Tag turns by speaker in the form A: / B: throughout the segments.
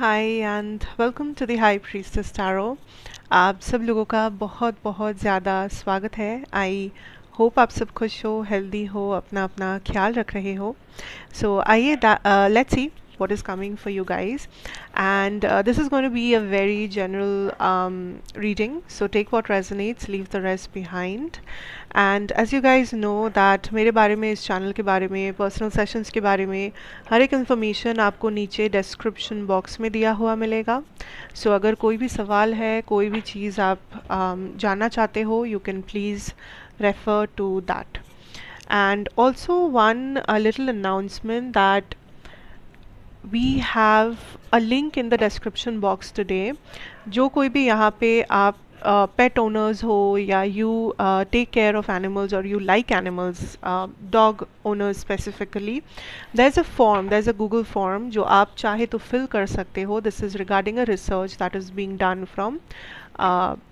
A: Hi and welcome to the high priestess tarot. आप सब लोगों का बहुत बहुत ज़्यादा स्वागत है। आई होप आप सब खुश हो, हेल्दी हो, अपना अपना ख्याल रख रहे हो। सो आइए let's see what is coming for you guys, and this is going to be a very general reading, so take what resonates, leave the rest behind. And as you guys know that मेरे बारे में, इस channel के बारे में, personal sessions के बारे में हर एक इन्फॉर्मेशन आपको नीचे डिस्क्रिप्शन बॉक्स में दिया हुआ मिलेगा। सो अगर कोई भी सवाल है, कोई भी चीज़ आप जानना चाहते हो, you can please refer to that. And also one little announcement that we have a link in the description box today. जो कोई भी यहाँ पे आप पेट ओनर्स हो या you take care of animals और you like animals, dog owners specifically, there is a form, there is a Google form जो आप चाहे तो फिल कर सकते हो. This is regarding a research that is being done from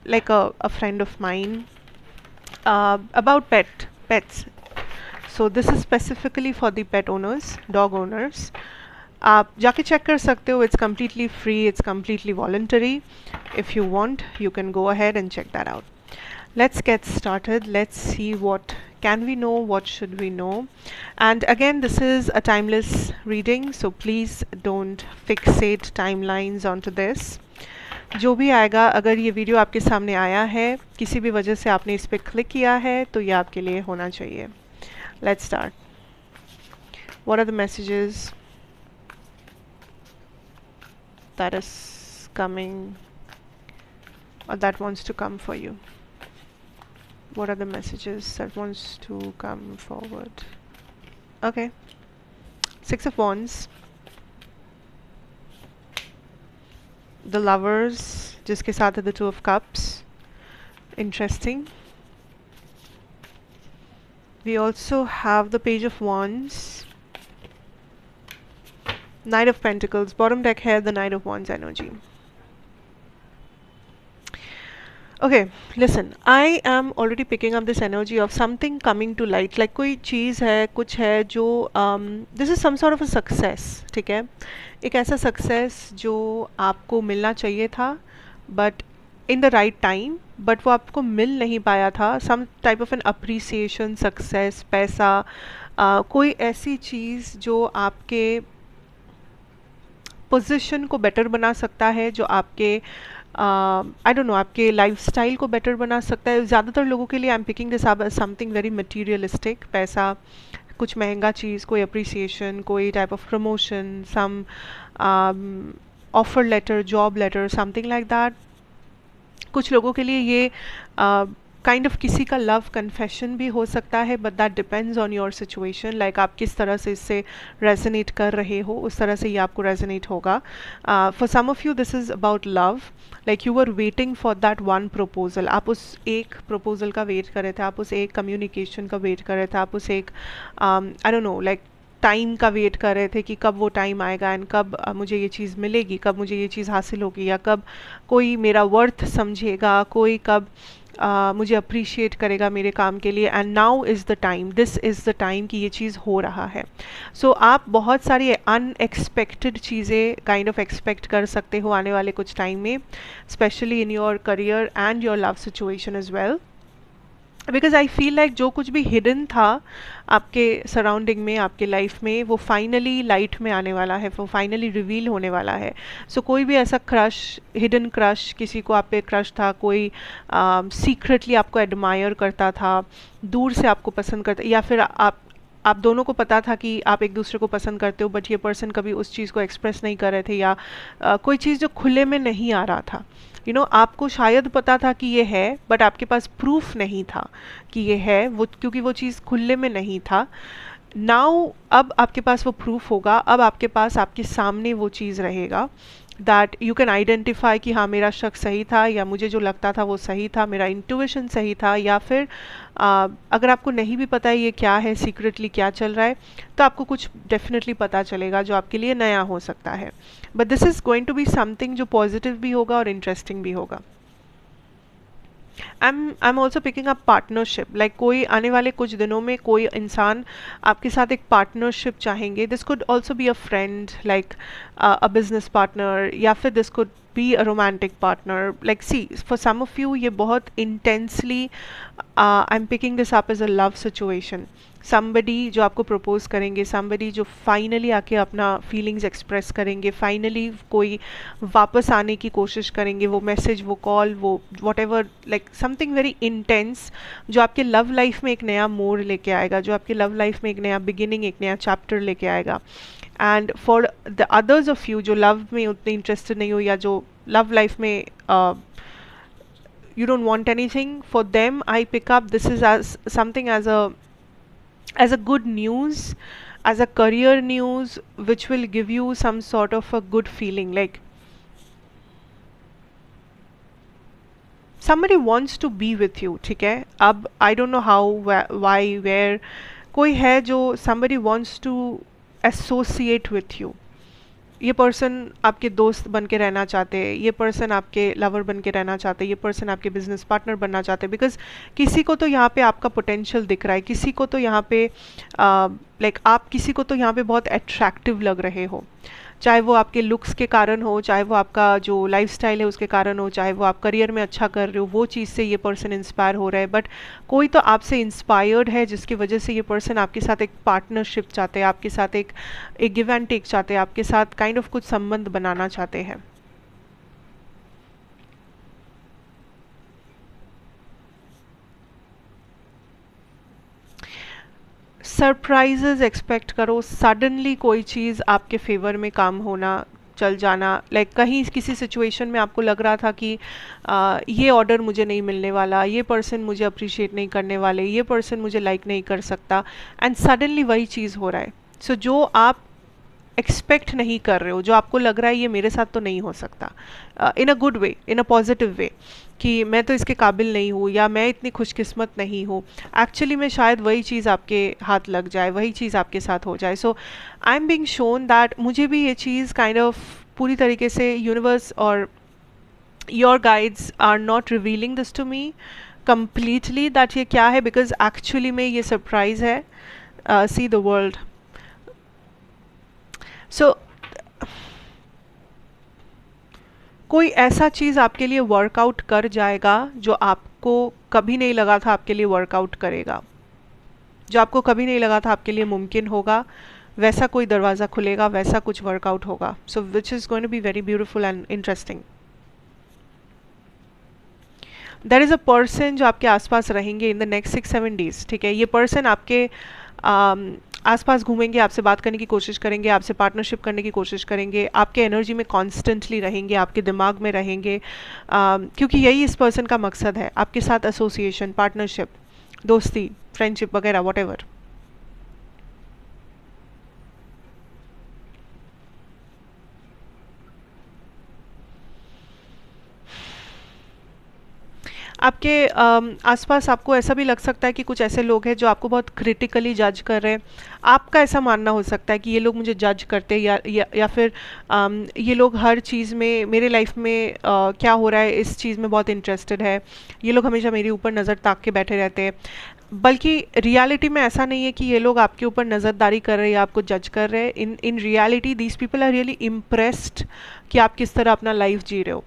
A: like a friend of mine about pets. So this is specifically for the pet owners, dog owners. आप जाके check कर सकते हो. It's completely free, it's completely voluntary. If you want you can go ahead and check that out. Let's get started. Let's see what can we know, what should we know. And again, this is a timeless reading, so please don't fixate timelines onto this. जो भी आएगा, अगर ये video आपके सामने आया है, किसी भी वजह से आपने इस पर क्लिक किया है, तो ये आपके लिए होना चाहिए. Let's start. What are the messages that is coming or that wants to come for you? What are the messages that wants to come forward? Okay, Six of Wands, the Lovers, जिसके साथ है the Two of Cups. Interesting. We also have the Page of Wands, Knight of Pentacles. Bottom deck है the Knight of Wands energy. Okay, listen, I am already picking up this energy of something coming to light. Like कोई चीज़ है, कुछ है जो this is some sort of a success. ठीक है, एक ऐसा success जो आपको मिलना चाहिए था but in the right time, but वो आपको मिल नहीं पाया था. some type of an appreciation, success, पैसा, कोई ऐसी चीज़ जो आपके पोजीशन को बेटर बना सकता है, जो आपके आई डोंट नो आपके लाइफस्टाइल को बेटर बना सकता है. ज़्यादातर लोगों के लिए I am picking this up as something very materialistic. पैसा, कुछ महंगा चीज़, कोई अप्रिसिएशन, कोई type of promotion, some offer letter, job letter, something like that. कुछ लोगों के लिए ये काइंड ऑफ किसी का लव कन्फेशन भी हो सकता है, but that depends on your situation. Like आप किस तरह से इससे रेजोनेट कर रहे हो, उस तरह से ये आपको रेजोनेट होगा. For some of you this is about love. Like you are waiting for that one proposal. आप उस एक प्रपोजल का वेट कर रहे थे, आप उस एक कम्युनिकेशन का वेट कर रहे थे, आप उस एक आई डोंट नो लाइक टाइम का वेट कर रहे थे कि कब वो टाइम आएगा एंड कब मुझे ये चीज़ मिलेगी, कब मुझे ये चीज़ हासिल होगी, या कब कोई मेरा वर्थ समझेगा, कोई कब मुझे अप्रिशिएट करेगा मेरे काम के लिए. And now is the time, this is the time कि ये चीज़ हो रहा है. सो आप बहुत सारी अनएक्सपेक्टेड चीज़ें काइंड ऑफ एक्सपेक्ट कर सकते हो आने वाले कुछ टाइम में, specially in your career and your love situation as well. Because I feel like जो कुछ भी हिडन था आपके सराउंडिंग में, आपके लाइफ में, वो फाइनली लाइट में आने वाला है, वो फाइनली रिवील होने वाला है. सो कोई भी ऐसा क्रश, हिडन क्रश, किसी को आप पे क्रश था, कोई सीक्रेटली आपको एडमायर करता था, दूर से आपको पसंद करता, या फिर आप दोनों को पता था कि आप एक दूसरे को पसंद करते हो, बट ये पर्सन कभी उस चीज़ को एक्सप्रेस नहीं कर रहे थे, या कोई चीज़ जो खुले में नहीं आ रहा था. यू नो, आपको शायद पता था कि ये है, बट आपके पास प्रूफ नहीं था कि ये है, वो क्योंकि वो चीज़ खुले में नहीं था. नाउ अब आपके पास वो प्रूफ होगा, अब आपके पास आपके सामने वो चीज़ रहेगा दैट यू कैन आइडेंटिफाई कि हाँ मेरा शक सही था, या मुझे जो लगता था वो सही था, मेरा इंट्यूशन सही था. या फिर अगर आपको नहीं भी पता है ये क्या है, सीक्रेटली क्या चल रहा है, तो आपको कुछ डेफिनेटली पता चलेगा जो आपके लिए नया हो सकता है. But this is going to be something जो पॉजिटिव भी होगा और इंटरेस्टिंग भी होगा. I'm also picking up partnership, like कोई आने वाले कुछ दिनों में कोई इंसान आपके साथ एक पार्टनरशिप चाहेंगे. This could also be a friend, like a business partner, या फिर this could be a romantic partner. Like see for some of you ये बहुत intensely I am picking this up as a love situation. somebody जो आपको propose करेंगे, somebody जो finally आके अपना फीलिंग्स एक्सप्रेस करेंगे, फाइनली कोई वापस आने की कोशिश करेंगे, वो मैसेज, वो कॉल, वो what ever, like something very intense जो आपके लव लाइफ में एक नया मोड़ लेके आएगा, जो आपके लव लाइफ में एक नया बिगिनिंग, एक नया चैप्टर लेके आएगा. And for the others of you जो लव में उतने इंटरेस्टेड नहीं हो, या जो लव लाइफ में you don't want anything, for them I pick up this is as something as a good news, as a career news, which will give you some sort of a good feeling, like somebody wants to be with you. ठीक है, अब I don't know how, why, where, कोई है जो somebody wants to associate with you. ये person आपके दोस्त बन के रहना चाहते हैं, ये पर्सन आपके लवर बन के रहना चाहते हैं, ये पर्सन आपके बिजनेस पार्टनर बनना चाहते हैं. बिकॉज किसी को तो यहाँ पे आपका पोटेंशियल दिख रहा है, किसी को तो यहाँ पे लाइक आप किसी को तो यहाँ पे बहुत अट्रैक्टिव लग रहे हो, चाहे वो आपके लुक्स के कारण हो, चाहे वो आपका जो लाइफस्टाइल है उसके कारण हो, चाहे वो आप करियर में अच्छा कर रहे हो, वो चीज़ से ये पर्सन इंस्पायर हो रहा है. बट कोई तो आपसे इंस्पायर्ड है जिसकी वजह से ये पर्सन आपके साथ एक पार्टनरशिप चाहते हैं, आपके साथ एक गिव एंड टेक चाहते हैं, आपके साथ काइंड ऑफ कुछ संबंध बनाना चाहते हैं. सरप्राइजेज एक्सपेक्ट करो, सडनली कोई चीज़ आपके फेवर में काम होना, चल जाना. लाइक कहीं किसी सिचुएशन में आपको लग रहा था कि ये ऑर्डर मुझे नहीं मिलने वाला, ये पर्सन मुझे अप्रिशिएट नहीं करने वाले, ये पर्सन मुझे लाइक नहीं कर सकता, एंड सडनली वही चीज़ हो रहा है. सो जो आप एक्सपेक्ट नहीं कर रहे हो, जो आपको लग रहा है ये मेरे साथ तो नहीं हो सकता, इन a good way, in a positive way, कि मैं तो इसके काबिल नहीं हूँ, या मैं इतनी खुशकिस्मत नहीं हूँ, एक्चुअली में शायद वही चीज़ आपके हाथ लग जाए, वही चीज़ आपके साथ हो जाए. So I am being shown that मुझे भी ये चीज़ काइंड ऑफ पूरी तरीके से यूनिवर्स और your guides are not revealing this to me completely that ये क्या है, बिकॉज एक्चुअली में ये सरप्राइज है. See the world. सो कोई ऐसा चीज़ आपके लिए वर्कआउट कर जाएगा जो आपको कभी नहीं लगा था आपके लिए वर्कआउट करेगा, जो आपको कभी नहीं लगा था आपके लिए मुमकिन होगा, वैसा कोई दरवाज़ा खुलेगा, वैसा कुछ वर्कआउट होगा. So which is going to be very beautiful and interesting. There is a person जो आपके आसपास रहेंगे इन द नेक्स्ट 6-7 डेज. ठीक है, ये पर्सन आपके आसपास घूमेंगे, आपसे बात करने की कोशिश करेंगे, आपसे पार्टनरशिप करने की कोशिश करेंगे, आपके एनर्जी में कॉन्स्टेंटली रहेंगे, आपके दिमाग में रहेंगे, क्योंकि यही इस पर्सन का मकसद है, आपके साथ एसोसिएशन, पार्टनरशिप, दोस्ती, फ्रेंडशिप वगैरह, वॉट एवर. आपके आसपास आपको ऐसा भी लग सकता है कि कुछ ऐसे लोग हैं जो आपको बहुत क्रिटिकली जज कर रहे हैं. आपका ऐसा मानना हो सकता है कि ये लोग मुझे जज करते हैं, या फिर ये लोग हर चीज़ में मेरे लाइफ में क्या हो रहा है इस चीज़ में बहुत इंटरेस्टेड है, ये लोग हमेशा मेरे ऊपर नज़र ताक के बैठे रहते हैं. बल्कि रियलिटी में ऐसा नहीं है कि ये लोग आपके ऊपर नज़रदारी कर रहे हैं या आपको जज कर रहे हैं. In reality these people are really impressed कि आप किस तरह अपना लाइफ जी रहे हो.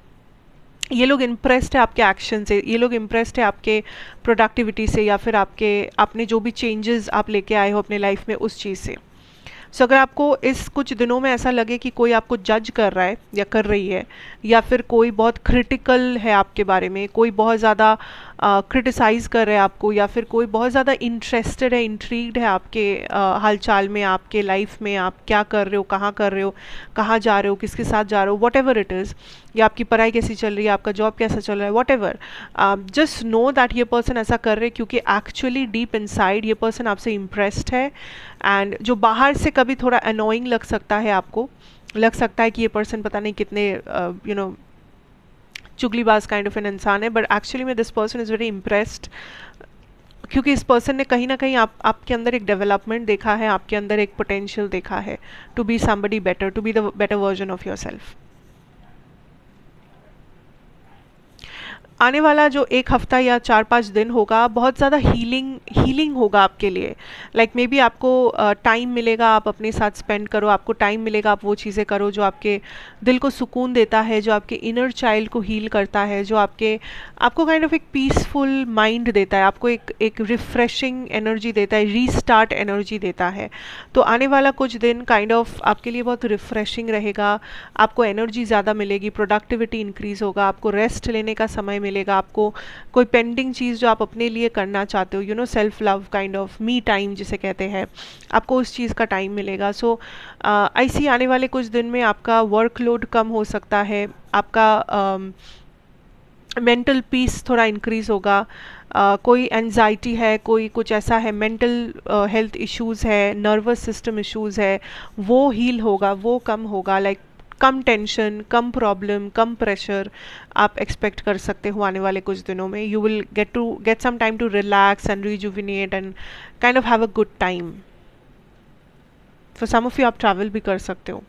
A: ये लोग इम्प्रेस्ड है आपके एक्शन से, ये लोग इम्प्रेस्ड है आपके प्रोडक्टिविटी से, या फिर आपने जो भी चेंजेस आप लेके आए हो अपने लाइफ में उस चीज़ से. सो अगर आपको इस कुछ दिनों में ऐसा लगे कि कोई आपको जज कर रहा है या कर रही है, या फिर कोई बहुत क्रिटिकल है आपके बारे में, कोई बहुत ज़्यादा क्रिटिसाइज़ कर रहा है आपको, या फिर कोई बहुत ज़्यादा इंटरेस्टेड है, इंट्रीग्ड है आपके हालचाल में, आपके लाइफ में, आप क्या कर रहे हो, कहाँ कर रहे हो, कहाँ जा रहे हो, किसके साथ जा रहे हो, वॉट एवर इट इज़, या आपकी पढ़ाई कैसी चल रही है, आपका जॉब कैसा चल रहा है, what ever, just know that ये पर्सन ऐसा कर रहे हैं क्योंकि एक्चुअली डीप इनसाइड ये पर्सन आपसे इम्प्रेस्ड है. एंड जो बाहर से कभी थोड़ा अनोइंग लग सकता है, आपको लग सकता है कि ये पर्सन पता नहीं कितने चुगलीबाज काइंड ऑफ एन इंसान है, बट एक्चुअली में this person is very impressed, क्योंकि इस पर्सन ने कहीं ना कहीं आपके अंदर एक डेवलपमेंट देखा है, आपके अंदर एक पोटेंशियल देखा है to be somebody better, to be the better version of yourself. आने वाला जो एक हफ्ता या 4-5 दिन होगा बहुत ज़्यादा हीलिंग होगा आपके लिए। लाइक मे बी आपको टाइम मिलेगा, आप अपने साथ स्पेंड करो, आपको टाइम मिलेगा, आप वो चीज़ें करो जो आपके दिल को सुकून देता है, जो आपके इनर चाइल्ड को हील करता है, जो आपको काइंड ऑफ एक पीसफुल माइंड देता है, आपको एक रिफ्रेशिंग एनर्जी देता है, रीस्टार्ट एनर्जी देता है। तो आने वाला कुछ दिन काइंड ऑफ आपके लिए बहुत रिफ्रेशिंग रहेगा, आपको एनर्जी ज़्यादा मिलेगी, प्रोडक्टिविटी इंक्रीज़ होगा, आपको रेस्ट लेने का समय मिलेगा, आपको कोई पेंडिंग चीज़ जो आप अपने लिए करना चाहते हो, self love kind of me time जिसे कहते हैं, आपको उस चीज़ का टाइम मिलेगा। सो ऐसी आने वाले कुछ दिन में आपका वर्कलोड कम हो सकता है, आपका मेंटल पीस थोड़ा इंक्रीज़ होगा, कोई एनजाइटी है, कोई कुछ ऐसा है, मेंटल हेल्थ इश्यूज़ है, नर्वस सिस्टम इश्यूज़ है, वो हील होगा, वो कम होगा। लाइक कम टेंशन, कम प्रॉब्लम, कम प्रेशर आप एक्सपेक्ट कर सकते हो आने वाले कुछ दिनों में। You will get some time to relax and rejuvenate and kind of have a good time. For some of you आप ट्रैवल भी कर सकते हो।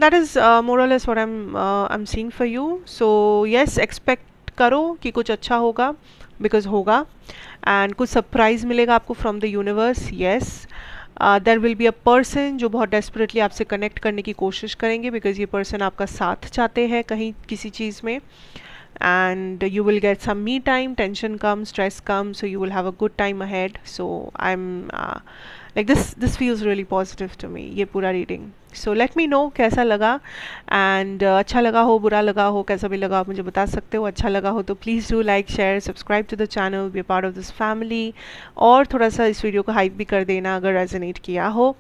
A: That is more or less what I'm seeing for you. So yes, expect करो कि कुछ अच्छा होगा, because होगा, and कुछ सरप्राइज मिलेगा आपको from the universe. Yes, there will be a person जो बहुत desperately आपसे कनेक्ट करने की कोशिश करेंगे, because ये person आपका साथ चाहते हैं कहीं किसी चीज़ में, and you will get some me time, tension comes, stress comes, so you will have a good time ahead. So I'm like this feels really positive to me, ये पूरा reading. So let me know कैसा लगा, and अच्छा लगा हो, बुरा लगा हो, कैसा भी लगा आप मुझे बता सकते हो। अच्छा लगा हो तो please do like, share, subscribe to the channel, be a part of this family, और थोड़ा सा इस वीडियो को हाइप भी कर देना अगर रेजोनेट किया हो।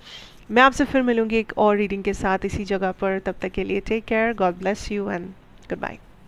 A: मैं आपसे फिर मिलूँगी एक और रीडिंग के साथ इसी जगह पर, तब तक के लिए take care, God bless you and good bye.